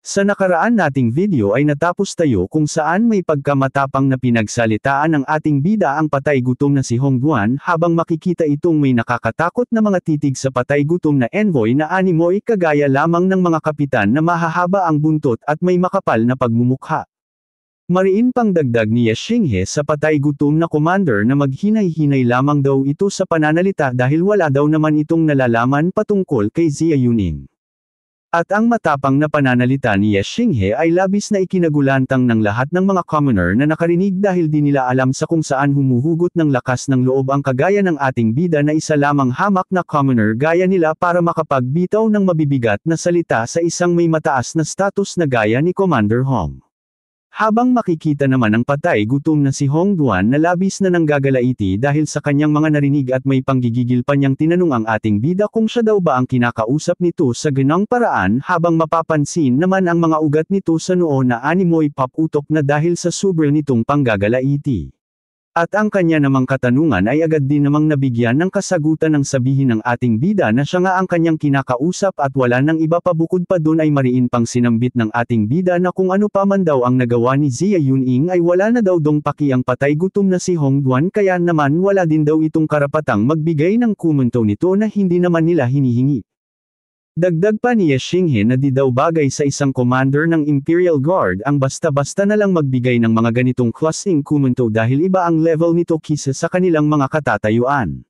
Sa nakaraan nating video ay natapos tayo kung saan may pagkamatapang na pinagsalitaan ng ating bida ang patay gutom na si Hongguan habang makikita itong may nakakatakot na mga titig sa patay gutom na envoy na animoy kagaya lamang ng mga kapitan na mahahaba ang buntot at may makapal na pagmumukha. Mariin pang dagdag ni Ye Xinghe sa patay gutom na commander na maghinay-hinay lamang daw ito sa pananalita dahil wala daw naman itong nalalaman patungkol kay Xia Yuning. At ang matapang na pananalita ni Ye Xinghe ay labis na ikinagulantang ng lahat ng mga commoner na nakarinig dahil di nila alam sa kung saan humuhugot ng lakas ng loob ang kagaya ng ating bida na isa lamang hamak na commoner gaya nila para makapagbitaw ng mabibigat na salita sa isang may mataas na status na gaya ni Commander Hong. Habang makikita naman ang patay gutom na si Hongguan na labis na nanggagalaiti dahil sa kanyang mga narinig at may panggigigil pa niyang tinanong ang ating bida kung siya daw ba ang kinakausap nito sa ganong paraan habang mapapansin naman ang mga ugat nito sa noo na animoy paputok na dahil sa sobrang nitong panggagalaiti. At ang kanya namang katanungan ay agad din namang nabigyan ng kasagutan ng sabihin ng ating bida na siya nga ang kanyang kinakausap at wala nang iba pa bukod pa dun ay mariin pang sinambit ng ating bida na kung ano pa man daw ang nagawa ni Xia Yuning ay wala na daw dong paki ang patay gutom na si Hongguan kaya naman wala din daw itong karapatang magbigay ng komento nito na hindi naman nila hinihingi. Dagdag pa ni Ye Xinghe na di daw bagay sa isang commander ng Imperial Guard ang basta-basta na lang magbigay ng mga ganitong klaseng komento dahil iba ang level nito kisa sa kanilang mga katatayuan.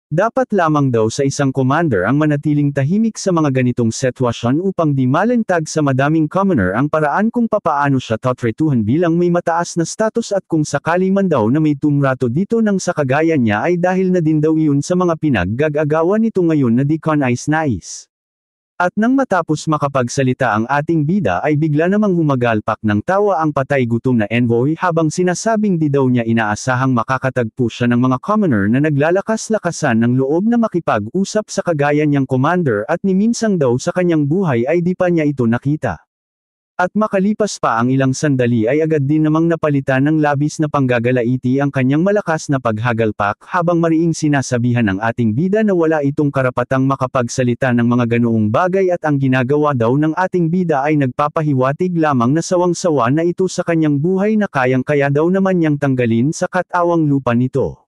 Dapat lamang daw sa isang commander ang manatiling tahimik sa mga ganitong sitwasyon upang di malentag sa madaming commoner ang paraan kung papaano siya tatretuhan bilang may mataas na status at kung sakali man daw na may tumrato dito ng sa kagaya niya ay dahil na din daw iyon sa mga pinaggag-agawan nito ngayon na di kanais-nais. At nang matapos makapagsalita ang ating bida ay bigla namang humagalpak ng tawa ang patay gutom na envoy habang sinasabing di daw niya inaasahang makakatagpo siya ng mga commoner na naglalakas-lakasan ng loob na makipag-usap sa kagaya niyang commander at ni minsang daw sa kanyang buhay ay di pa niya ito nakita. At makalipas pa ang ilang sandali ay agad din namang napalitan ng labis na panggagalaiti ang kanyang malakas na paghagalpak habang mariing sinasabihan ng ating bida na wala itong karapatang makapagsalita ng mga ganoong bagay at ang ginagawa daw ng ating bida ay nagpapahiwatig lamang na sawang-sawa na ito sa kanyang buhay na kayang-kaya daw naman niyang tanggalin sa katawang lupa nito.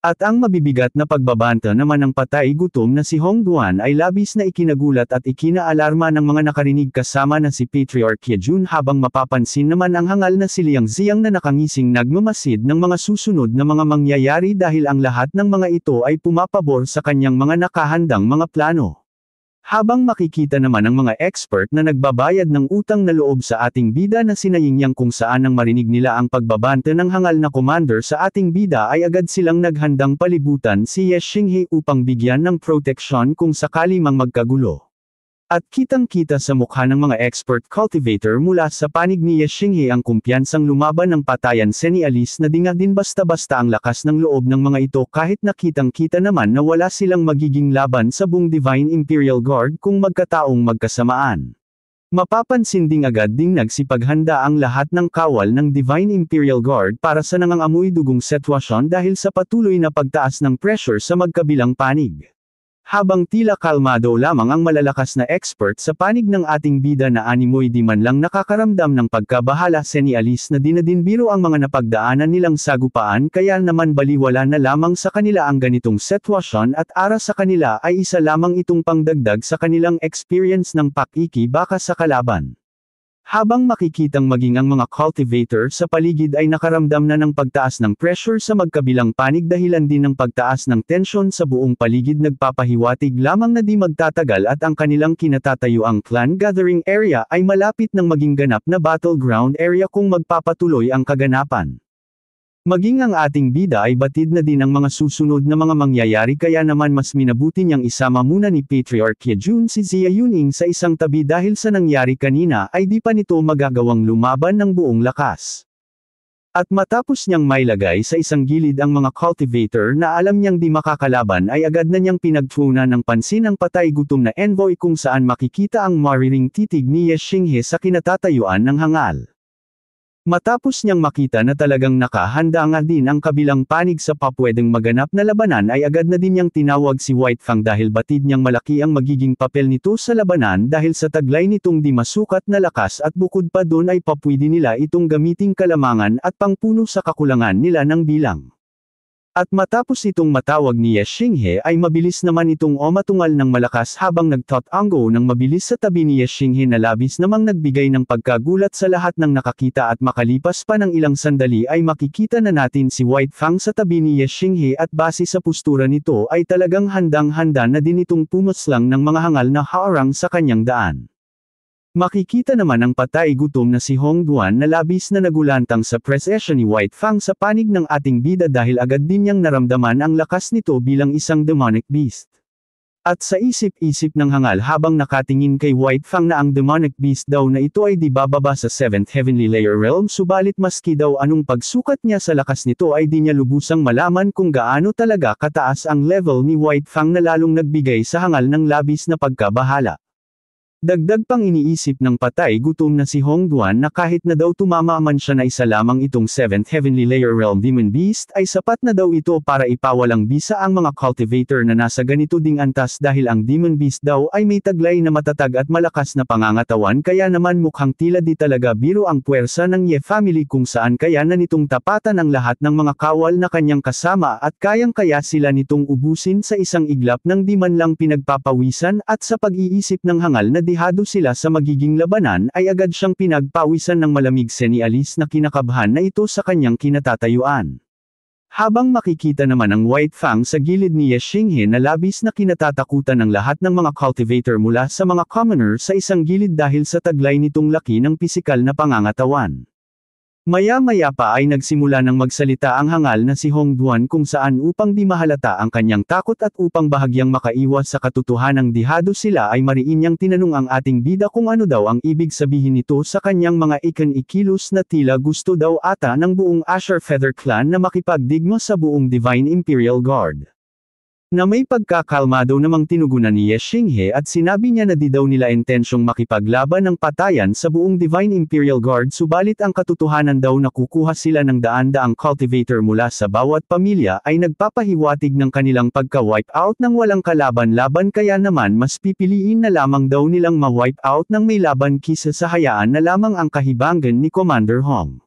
At ang mabibigat na pagbabanta naman ng patay gutom na si Hongguan ay labis na ikinagulat at ikinaalarma ng mga nakarinig kasama na si Patriarch Yejun habang mapapansin naman ang hangal na si Liang Xiang na nakangising nagmamasid ng mga susunod na mga mangyayari dahil ang lahat ng mga ito ay pumapabor sa kanyang mga nakahandang mga plano. Habang makikita naman ng mga expert na nagbabayad ng utang na loob sa ating bida na sinayingyang kung saan nang marinig nila ang pagbabanta ng hangal na commander sa ating bida ay agad silang naghandang palibutan si Ye Xinghe upang bigyan ng proteksyon kung sakali mang magkagulo. At kitang-kita sa mukha ng mga expert cultivator mula sa panig ni Ye Xinghe ang kumpiyansang lumaban ng patayan senialis na di nga din basta-basta ang lakas ng loob ng mga ito kahit nakitang-kita naman na wala silang magiging laban sa buong Divine Imperial Guard kung magkataong magkasamaan. Mapapansin ding agad ding nagsipaghanda ang lahat ng kawal ng Divine Imperial Guard para sa nangangamoy dugong sitwasyon dahil sa patuloy na pagtaas ng pressure sa magkabilang panig. Habang tila kalmado lamang ang malalakas na expert sa panig ng ating bida na animoy di man lang nakakaramdam ng pagkabahala senialis na dinadinbiro ang mga napagdaanan nilang sagupaan kaya naman baliwala na lamang sa kanila ang ganitong sitwasyon at ara sa kanila ay isa lamang itong pangdagdag sa kanilang experience ng pakikibaka sa kalaban. Habang makikitang maging ang mga cultivator sa paligid ay nakaramdam na ng pagtaas ng pressure sa magkabilang panig dahilan din ng pagtaas ng tensyon sa buong paligid nagpapahiwatig lamang na di magtatagal at ang kanilang kinatatayuang clan gathering area ay malapit ng maging ganap na battleground area kung magpapatuloy ang kaganapan. Maging ang ating bida ay batid na din ang mga susunod na mga mangyayari kaya naman mas minabuti niyang isama muna ni Patriarch Yejun si Xia Yuning sa isang tabi dahil sa nangyari kanina ay di pa nito magagawang lumaban ng buong lakas. At matapos niyang mailagay sa isang gilid ang mga cultivator na alam niyang di makakalaban ay agad na niyang pinagtuunan ng pansin ang patay gutom na envoy kung saan makikita ang mariring titig ni Ye Xinghe sa kinatatayuan ng hangal. Matapos niyang makita na talagang nakahanda nga din ang kabilang panig sa papwedeng maganap na labanan ay agad na din niyang tinawag si White Fang dahil batid niyang malaki ang magiging papel nito sa labanan dahil sa taglay nitong di masukat na lakas at bukod pa doon ay papwede nila itong gamiting kalamangan at pangpuno sa kakulangan nila ng bilang. At matapos itong matawag ni Ye Xinghe ay mabilis naman itong umatungal ng malakas habang nagtatango ng mabilis sa tabi ni Ye Xinghe na labis namang nagbigay ng pagkagulat sa lahat ng nakakita at makalipas pa ng ilang sandali ay makikita na natin si White Fang sa tabi ni Ye Xinghe at base sa postura nito ay talagang handang-handa na din itong pumuslang ng mga hangal na harang sa kanyang daan. Makikita naman ang patay gutom na si Hong Duan na labis na nagulantang sa presensya ni White Fang sa panig ng ating bida dahil agad din niyang naramdaman ang lakas nito bilang isang demonic beast. At sa isip-isip ng hangal habang nakatingin kay White Fang na ang demonic beast daw na ito ay di bababa sa 7th Heavenly Layer Realm subalit maski daw anong pagsukat niya sa lakas nito ay di niya lubusang malaman kung gaano talaga kataas ang level ni White Fang na lalong nagbigay sa hangal ng labis na pagkabahala. Dagdag pang iniisip ng patay gutom na si Hong Duan na kahit na daw tumama man siya na isa lamang itong 7th Heavenly Layer Realm Demon Beast ay sapat na daw ito para ipawalang bisa ang mga cultivator na nasa ganito ding antas dahil ang Demon Beast daw ay may taglay na matatag at malakas na pangangatawan kaya naman mukhang tila di talaga biro ang puwersa ng Ye family kung saan kaya na nitong tapatan ang lahat ng mga kawal na kanyang kasama at kayang-kaya sila nitong ubusin sa isang iglap ng di man lang pinagpapawisan at sa pag-iisip ng hangal na dehado sila sa magiging labanan ay agad siyang pinagpawisan ng malamig senialis na kinakabahan na ito sa kanyang kinatatayuan. Habang makikita naman ang White Fang sa gilid ni Ye Xinghe na labis na kinatatakutan ng lahat ng mga cultivator mula sa mga commoner sa isang gilid dahil sa taglay nitong laki ng pisikal na pangangatawan. Maya-maya pa ay nagsimula ng magsalita ang hangal na si Hong Duan kung saan upang di mahalata ang kanyang takot at upang bahagyang makaiwas sa katotohanang dihado sila ay mariin niyang tinanong ang ating bida kung ano daw ang ibig sabihin nito sa kanyang mga ikilos na tila gusto daw ata ng buong Asher Feather Clan na makipagdigma sa buong Divine Imperial Guard. Na may pagkakalmado namang tinugunan ni Ye Xinghe at sinabi niya na di daw nila intensyong makipaglaban ng patayan sa buong Divine Imperial Guard subalit ang katotohanan daw na kukuha sila ng daan-daang cultivator mula sa bawat pamilya ay nagpapahiwatig ng kanilang pagka-wipe out ng walang kalaban-laban kaya naman mas pipiliin na lamang daw nilang ma-wipe out ng may laban kisa sa hayaan na lamang ang kahibangan ni Commander Hong.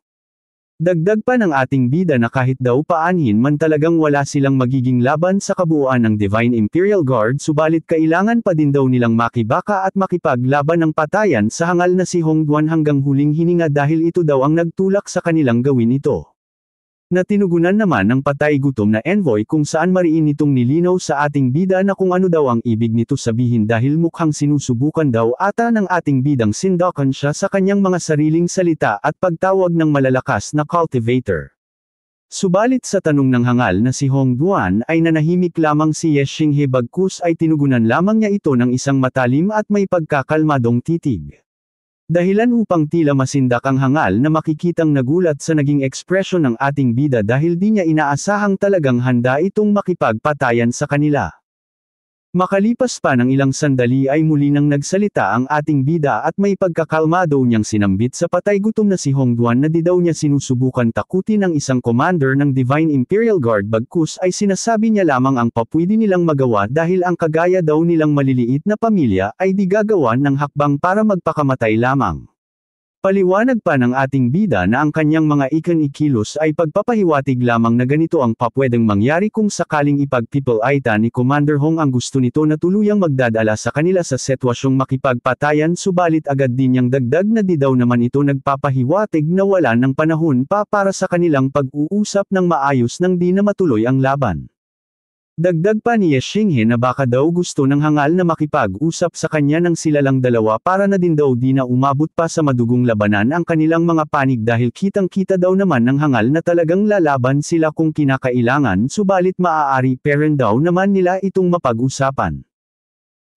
Dagdag pa ng ating bida na kahit daw paanhin man talagang wala silang magiging laban sa kabuuan ng Divine Imperial Guard subalit kailangan pa din daw nilang makibaka at makipaglaban ng patayan sa hangal na si Hong Duan hanggang huling hininga dahil ito daw ang nagtulak sa kanilang gawin ito. Na tinugunan naman ng patay gutom na envoy kung saan mariin nitong nilinaw sa ating bida na kung ano daw ang ibig nito sabihin dahil mukhang sinusubukan daw ata ng ating bidang sindakan siya sa kanyang mga sariling salita at pagtawag ng malalakas na cultivator. Subalit sa tanong ng hangal na si Hong Duan ay nanahimik lamang si Ye Xinghe bagkus ay tinugunan lamang niya ito ng isang matalim at may pagkakalmadong titig. Dahilan upang tila masindak ang hangal na makikitang nagulat sa naging ekspresyon ng ating bida dahil di niya inaasahang talagang handa itong makipagpatayan sa kanila. Makalipas pa ng ilang sandali ay muli nang nagsalita ang ating bida at may pagkakalmado niyang sinambit sa patay gutom na si Hong Duan na di daw niya sinusubukan takutin ang isang commander ng Divine Imperial Guard bagkus ay sinasabi niya lamang ang papwede nilang magawa dahil ang kagaya daw nilang maliliit na pamilya ay di gagawan ng hakbang para magpakamatay lamang. Paliwanag pa ng ating bida na ang kanyang mga ikilos ay pagpapahiwatig lamang na ganito ang papwedeng mangyari kung sakaling ipagpipil-aita ni Commander Hong ang gusto nito na tuluyang magdadala sa kanila sa sitwasyong makipagpatayan subalit agad din niyang dagdag na di daw naman ito nagpapahiwatig na wala ng panahon pa para sa kanilang pag-uusap ng maayos nang di na matuloy ang laban. Dagdag pa ni Ye Xinghe na baka daw gusto ng hangal na makipag-usap sa kanya ng sila lang dalawa para na din daw di na umabot pa sa madugong labanan ang kanilang mga panig dahil kitang-kita daw naman ng hangal na talagang lalaban sila kung kinakailangan subalit maaari peren daw naman nila itong mapag-usapan.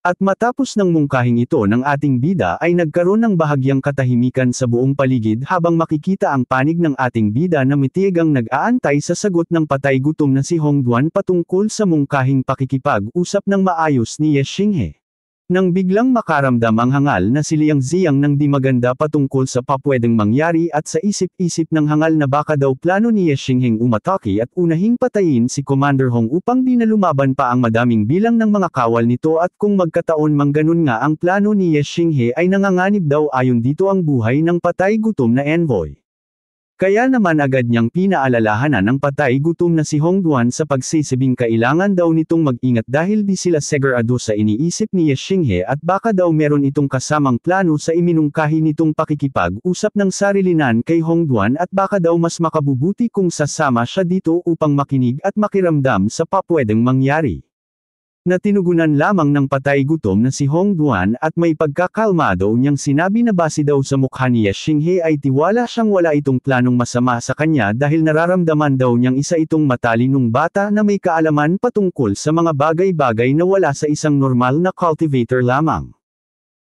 At matapos ng mungkahing ito ng ating bida ay nagkaroon ng bahagyang katahimikan sa buong paligid habang makikita ang panig ng ating bida na mitigang nag-aantay sa sagot ng patay gutom na si Hong Duan patungkol sa mungkahing pakikipag-usap ng maayos ni Ye Xinghe. Nang biglang makaramdam ang hangal na si Liang Ziang ng di maganda patungkol sa papwedeng mangyari at sa isip-isip ng hangal na baka daw plano ni Ye Xingheng umatake at unahing patayin si Commander Hong upang di na lumaban pa ang madaming bilang ng mga kawal nito at kung magkataon mang ganun nga ang plano ni Ye Xinghe ay nanganganib daw ayon dito ang buhay ng patay gutom na envoy. Kaya naman agad niyang pinaalalahanan ang patay gutom na si Hong Duan sa pagsisabing kailangan daw nitong mag-ingat dahil di sila segurado sa iniisip ni Ye Xinghe at baka daw meron itong kasamang plano sa iminungkahi nitong pakikipag-usap ng sarilinan kay Hong Duan at baka daw mas makabubuti kung sasama siya dito upang makinig at makiramdam sa papwedeng mangyari. Na tinugunan lamang ng patay gutom na si Hong Duan at may pagkakalmado niyang sinabi na base daw sa mukha ni Ye Xinghe ay tiwala siyang wala itong planong masama sa kanya dahil nararamdaman daw niyang isa itong matalinong bata na may kaalaman patungkol sa mga bagay-bagay na wala sa isang normal na cultivator lamang.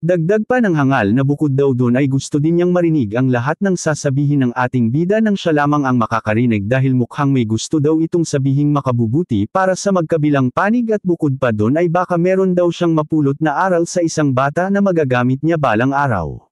Dagdag pa ng hangal na bukod daw doon ay gusto din niyang marinig ang lahat ng sasabihin ng ating bida nang siya lamang ang makakarinig dahil mukhang may gusto daw itong sabihing makabubuti para sa magkabilang panig at bukod pa doon ay baka meron daw siyang mapulot na aral sa isang bata na magagamit niya balang araw.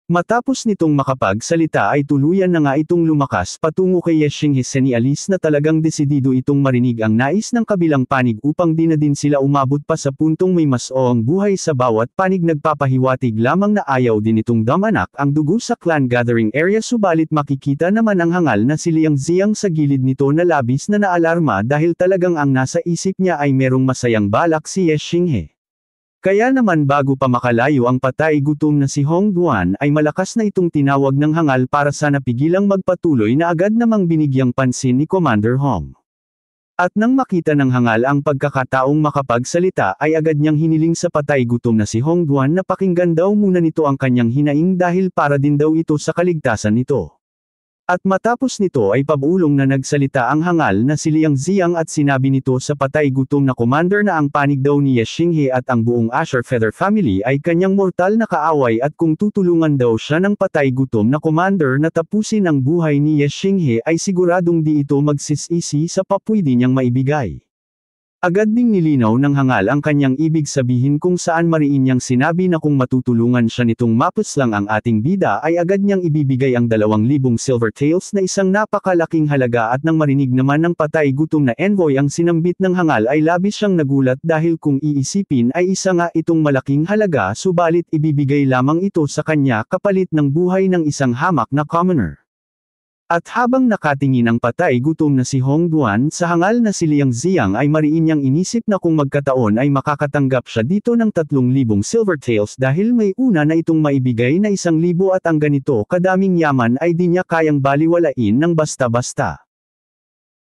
Matapos nitong makapagsalita ay tuluyan na nga itong lumakas patungo kay Ye Xinghe senialis na talagang desidido itong marinig ang nais ng kabilang panig upang di na din sila umabot pa sa puntong may mas ang buhay sa bawat panig nagpapahiwatig lamang na ayaw din itong damanak ang dugo sa clan gathering area subalit makikita naman ang hangal na si Liang Ziang sa gilid nito na labis na naalarma dahil talagang ang nasa isip niya ay merong masayang balak si Ye Xinghe. Kaya naman bago pa makalayo ang patay gutom na si Hong Duan ay malakas na itong tinawag ng hangal para sana pigilang magpatuloy na agad namang binigyang pansin ni Commander Hong. At nang makita ng hangal ang pagkakataong makapagsalita ay agad niyang hiniling sa patay gutom na si Hong Duan na pakinggan daw muna nito ang kanyang hinaing dahil para din daw ito sa kaligtasan nito. At matapos nito ay pabulong na nagsalita ang hangal na si Liang Ziang at sinabi nito sa patay gutom na commander na ang panig daw ni Ye Xinghe at ang buong Asher Feather family ay kanyang mortal na kaaway at kung tutulungan daw siya ng patay gutom na commander na tapusin ang buhay ni Ye Xinghe ay siguradong di ito magsisisi sa papwede niyang maibigay. Agad ding nilinaw ng hangal ang kanyang ibig sabihin kung saan mariin niyang sinabi na kung matutulungan siya nitong mapuslang ang ating bida ay agad niyang ibibigay ang 2,000 silver taels na isang napakalaking halaga at nang marinig naman ng patay gutom na envoy ang sinambit ng hangal ay labis siyang nagulat dahil kung iisipin ay isa nga itong malaking halaga subalit ibibigay lamang ito sa kanya kapalit ng buhay ng isang hamak na commoner. At habang nakatingin ang patay gutom na si Hong Duan sa hangal na si Liang Ziang ay mariin niyang inisip na kung magkataon ay makakatanggap siya dito ng 3,000 silver taels dahil may una na itong maibigay na 1,000 at ang ganito kadaming yaman ay di niya kayang baliwalain ng basta-basta.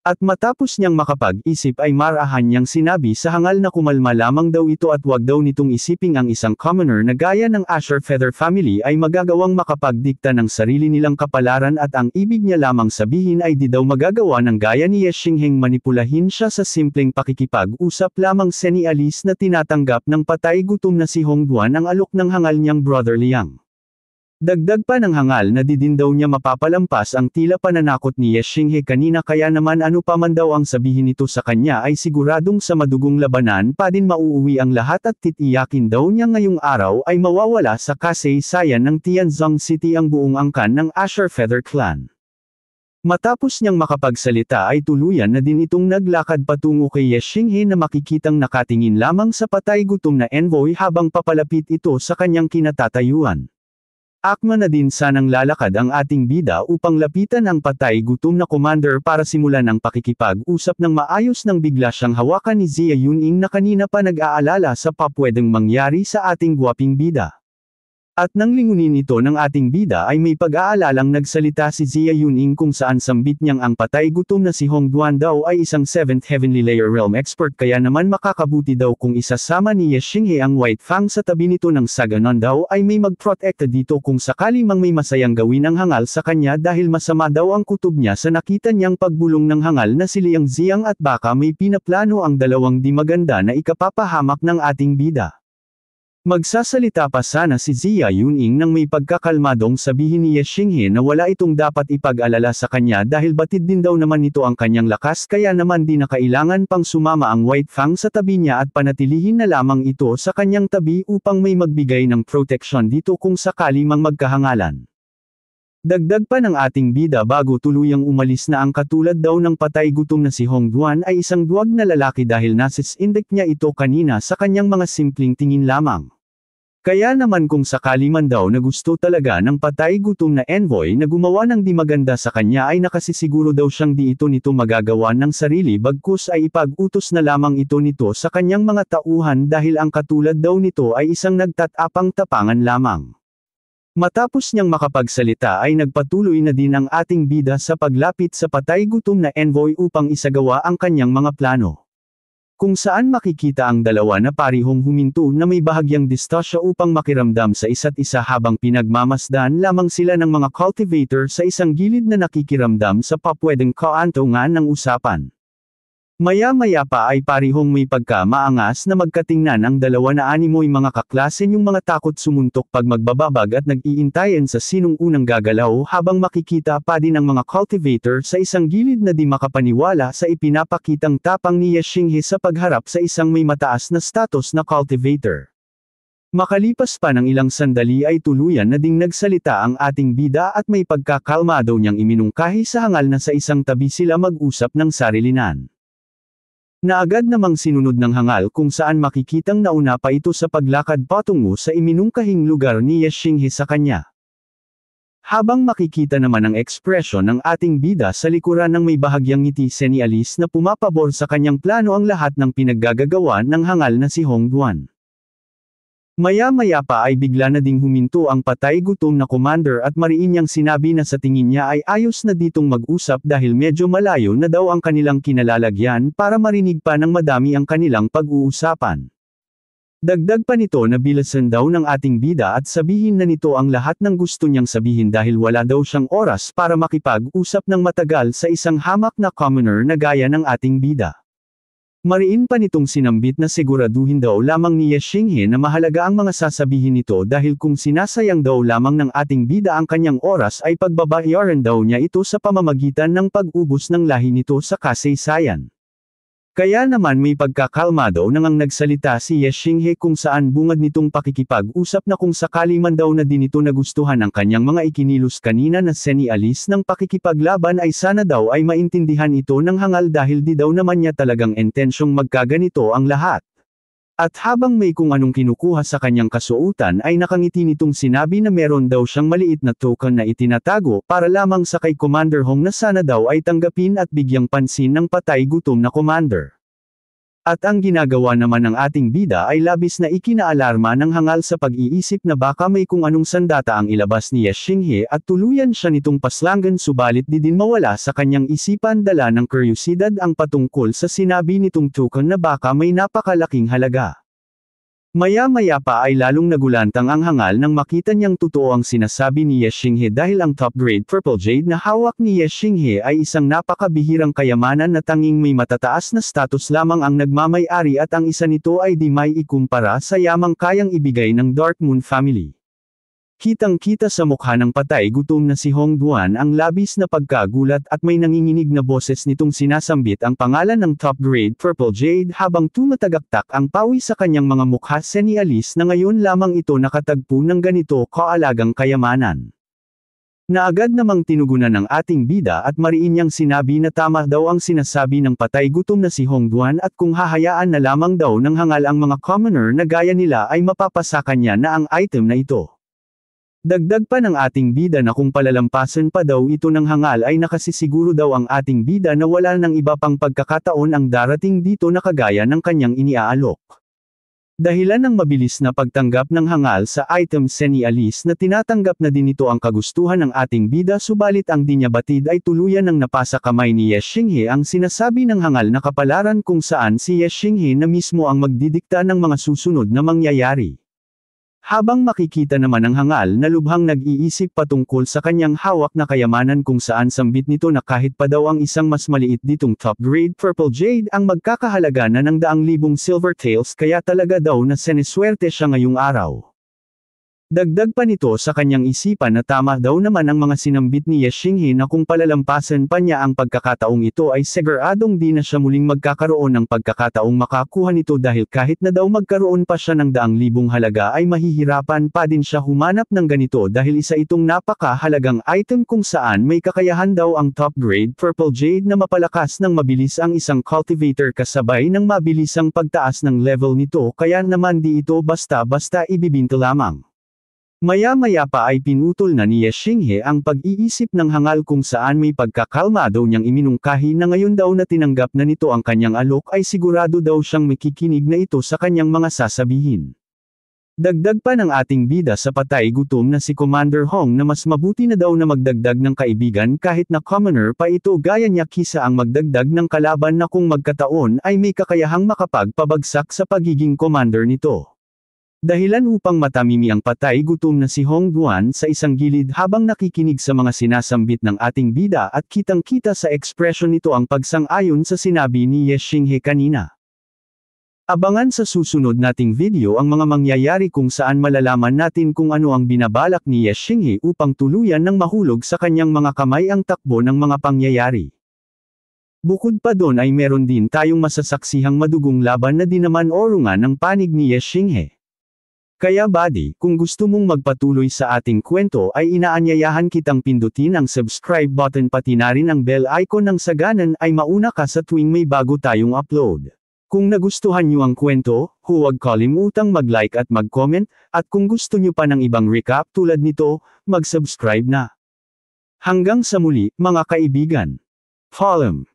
At matapos niyang makapag-isip ay marahan niyang sinabi sa hangal na kumalma lamang daw ito at wag daw nitong isiping ang isang commoner na gaya ng Asher Feather family ay magagawang makapagdikta ng sarili nilang kapalaran at ang ibig niya lamang sabihin ay di daw magagawa ng gaya ni Ye Xingheng manipulahin siya sa simpleng pakikipag-usap lamang senialis na tinatanggap ng patay gutom na si Hong Duan ang alok ng hangal niyang brother Liang. Dagdag pa ng hangal na di din daw niya mapapalampas ang tila pananakot ni Ye Xinghe kanina kaya naman ano pa man daw ang sabihin nito sa kanya ay siguradong sa madugong labanan pa din mauuwi ang lahat at titiyakin daw niya ngayong araw ay mawawala sa kasaysayan ng Tianzong City ang buong angkan ng Asher Feather Clan. Matapos niyang makapagsalita ay tuluyan na din itong naglakad patungo kay Ye Xinghe na makikitang nakatingin lamang sa patay gutom na envoy habang papalapit ito sa kanyang kinatatayuan. Akma na din sanang lalakad ang ating bida upang lapitan ang patay gutom na commander para simulan ang pakikipag-usap ng maayos nang bigla siyang hawakan ni Jia Yuning na kanina pa nag-aalala sa papwedeng mangyari sa ating gwaping bida. At nang lingunin ito ng ating bida ay may pag-aalalang nagsalita si Jia Yuning kung saan sambit niyang ang patay gutom na si Hong Duan daw ay isang 7th Heavenly Layer Realm expert kaya naman makakabuti daw kung isasama ni Ye Xinghe ang White Fang sa tabi nito ng saganon daw ay may mag-protect dito kung sakali mang may masayang gawin ang hangal sa kanya dahil masama daw ang kutob niya sa nakita niyang pagbulong ng hangal na si Liang Ziang at baka may pinaplano ang 2 di maganda na ikapapahamak ng ating bida. Magsasalita pa sana si Jia Yuning nang may pagkakalmadong sabihin ni Ye Xinghe na wala itong dapat ipag-alala sa kanya dahil batid din daw naman nito ang kanyang lakas kaya naman di na kailangan pang sumama ang White Fang sa tabi niya at panatilihin na lamang ito sa kanyang tabi upang may magbigay ng proteksyon dito kung sakali mang magkahangalan. Dagdag pa ng ating bida bago tuluyang umalis na ang katulad daw ng patay gutom na si Hong Duan ay isang duwag na lalaki dahil nasis-indik niya ito kanina sa kanyang mga simpleng tingin lamang. Kaya naman kung sakali man daw na gusto talaga ng patay gutom na envoy na gumawa ng di maganda sa kanya ay nakasisiguro daw siyang di ito nito magagawa ng sarili bagkus ay ipag-utos na lamang ito nito sa kanyang mga tauhan dahil ang katulad daw nito ay isang nagtatapang-tapangan lamang. Matapos niyang makapagsalita ay nagpatuloy na din ang ating bida sa paglapit sa patay gutom na envoy upang isagawa ang kanyang mga plano. Kung saan makikita ang dalawa na parihong huminto na may bahagyang distasya upang makiramdam sa isa't isa habang pinagmamasdan lamang sila ng mga cultivator sa isang gilid na nakikiramdam sa papwedeng kaantungan ng usapan. Maya-maya pa ay parihong may pagka-maangas na magkatingnan ang dalawa na animoy mga kaklase yung mga takot sumuntok pag magbababag at nag-iintayan sa sinong unang gagalaw habang makikita pa din ang mga cultivator sa isang gilid na di makapaniwala sa ipinapakitang tapang ni Ye Xinghe sa pagharap sa isang may mataas na status na cultivator. Makalipas pa ng ilang sandali ay tuluyan na ding nagsalita ang ating bida at may pagkakalmado niyang iminungkahi sa hangal na sa isang tabi sila mag-usap ng sarilinan. Na agad namang sinunod ng hangal kung saan makikitang nauna pa ito sa paglakad patungo sa iminungkahing lugar ni Ye Xinghe sa kanya. Habang makikita naman ang ekspresyon ng ating bida sa likuran ng may bahagyang ngiti ni Alice na pumapabor sa kanyang plano ang lahat ng pinaggagawa ng hangal na si Hong Duan. Maya-maya pa ay bigla na ding huminto ang patay gutom na commander at mariin niyang sinabi na sa tingin niya ay ayos na ditong mag-usap dahil medyo malayo na daw ang kanilang kinalalagyan para marinig pa ng madami ang kanilang pag-uusapan. Dagdag pa nito na bilasan daw ng ating bida at sabihin na nito ang lahat ng gusto niyang sabihin dahil wala daw siyang oras para makipag-usap ng matagal sa isang hamak na commoner na gaya ng ating bida. Mariin pa nitong sinambit na siguraduhin daw lamang ni Ye Xinghe na mahalaga ang mga sasabihin nito dahil kung sinasayang daw lamang ng ating bida ang kanyang oras ay pagbabayaran daw niya ito sa pamamagitan ng pag-ubos ng lahi nito sa kasaysayan. Kaya naman may pagkakalmado nang ang nagsalita si Ye Xinghe kung saan bungad nitong pakikipag-usap na kung sakali man daw na din ito nagustuhan ang kanyang mga ikinilos kanina na ni Alice ng pakikipaglaban ay sana daw ay maintindihan ito ng hangal dahil di daw naman niya talagang intensyong magkaganito ang lahat. At habang may kung anong kinukuha sa kanyang kasuotan ay nakangiti nitong sinabi na meron daw siyang maliit na token na itinatago para lamang sa kay Commander Hong na sana daw ay tanggapin at bigyang pansin ng patay gutom na commander. At ang ginagawa naman ng ating bida ay labis na ikinaalarma ng hangal sa pag-iisip na baka may kung anong sandata ang ilabas ni Ye Xinghe at tuluyan siya nitong paslangan subalit di din mawala sa kanyang isipan dala ng kuryosidad ang patungkol sa sinabi nitong token na baka may napakalaking halaga. Maya-maya pa ay lalong nagulantang ang hangal nang makita niyang totoo ang sinasabi ni Ye Xinghe dahil ang top-grade Purple Jade na hawak ni Ye Xinghe ay isang napakabihirang kayamanan na tanging may matataas na status lamang ang nagmamay-ari at ang isa nito ay di may ikumpara sa yamang kayang ibigay ng Dark Moon family. Kitang-kita sa mukha ng patay gutom na si Hong Duan ang labis na pagkagulat at may nanginginig na boses nitong sinasambit ang pangalan ng top-grade Purple Jade habang tumatagaktak ang pawi sa kanyang mga mukha ni Alice na ngayon lamang ito nakatagpo ng ganito kaalagang kayamanan. Na agad namang tinugunan ng ating bida at mariin niyang sinabi na tama daw ang sinasabi ng patay gutom na si Hong Duan at kung hahayaan na lamang daw ng hangal ang mga commoner na gaya nila ay mapapasakan niya na ang item na ito. Dagdag pa ng ating bida na kung palalampasan pa daw ito ng hangal ay nakasisiguro daw ang ating bida na wala nang iba pang pagkakataon ang darating dito na kagaya ng kanyang iniaalok. Dahilan ng mabilis na pagtanggap ng hangal sa item ni Alice na tinatanggap na din ito ang kagustuhan ng ating bida subalit ang di niya batid ay tuluyan ng napasa kamay ni Ye Xinghe ang sinasabi ng hangal na kapalaran kung saan si Ye Xinghe na mismo ang magdidikta ng mga susunod na mangyayari. Habang makikita naman ang hangal na lubhang nag-iisip patungkol sa kanyang hawak na kayamanan kung saan sambit nito na kahit pa daw ang isang mas maliit ditong top-grade purple jade ang magkakahalaga na ng daang libong silver tails kaya talaga daw na seneswerte siya ngayong araw. Dagdag pa nito sa kanyang isipan na tama daw naman ang mga sinambit ni Ye Xinghe na kung palalampasan pa niya ang pagkakataong ito ay siguradong di na siya muling magkakaroon ng pagkakataong makakuha nito dahil kahit na daw magkaroon pa siya ng daang libong halaga ay mahihirapan pa din siya humanap ng ganito dahil isa itong napakahalagang item kung saan may kakayahan daw ang top grade purple jade na mapalakas ng mabilis ang isang cultivator kasabay ng mabilisang pagtaas ng level nito kaya naman di ito basta-basta ibibinta lamang. Maya-maya pa ay pinutol na ni Ye Xinghe ang pag-iisip ng hangal kung saan may pagkakalma daw niyang iminungkahi na ngayon daw na tinanggap na nito ang kanyang alok ay sigurado daw siyang makikinig na ito sa kanyang mga sasabihin. Dagdag pa ng ating bida sa patay gutom na si Commander Hong na mas mabuti na daw na magdagdag ng kaibigan kahit na commoner pa ito gaya niya kisa ang magdagdag ng kalaban na kung magkataon ay may kakayahang makapagpabagsak sa pagiging commander nito. Dahilan upang matamimi ang patay gutom na si Hong Duan sa isang gilid habang nakikinig sa mga sinasambit ng ating bida at kitang-kita sa ekspresyon nito ang pagsang-ayon sa sinabi ni Ye Xinghe kanina. Abangan sa susunod nating video ang mga mangyayari kung saan malalaman natin kung ano ang binabalak ni Ye Xinghe upang tuluyan ng mahulog sa kanyang mga kamay ang takbo ng mga pangyayari. Bukod pa doon ay meron din tayong masasaksihang madugong laban na di naman orungan ng panig ni Ye Xinghe. Kaya buddy, kung gusto mong magpatuloy sa ating kwento ay inaanyayahan kitang pindutin ang subscribe button pati na rin ang bell icon nang sa ganan ay mauna ka sa tuwing may bago tayong upload. Kung nagustuhan nyo ang kwento, huwag kalimutang mag-like at mag-comment, at kung gusto nyo pa ng ibang recap tulad nito, mag-subscribe na. Hanggang sa muli, mga kaibigan. Follow.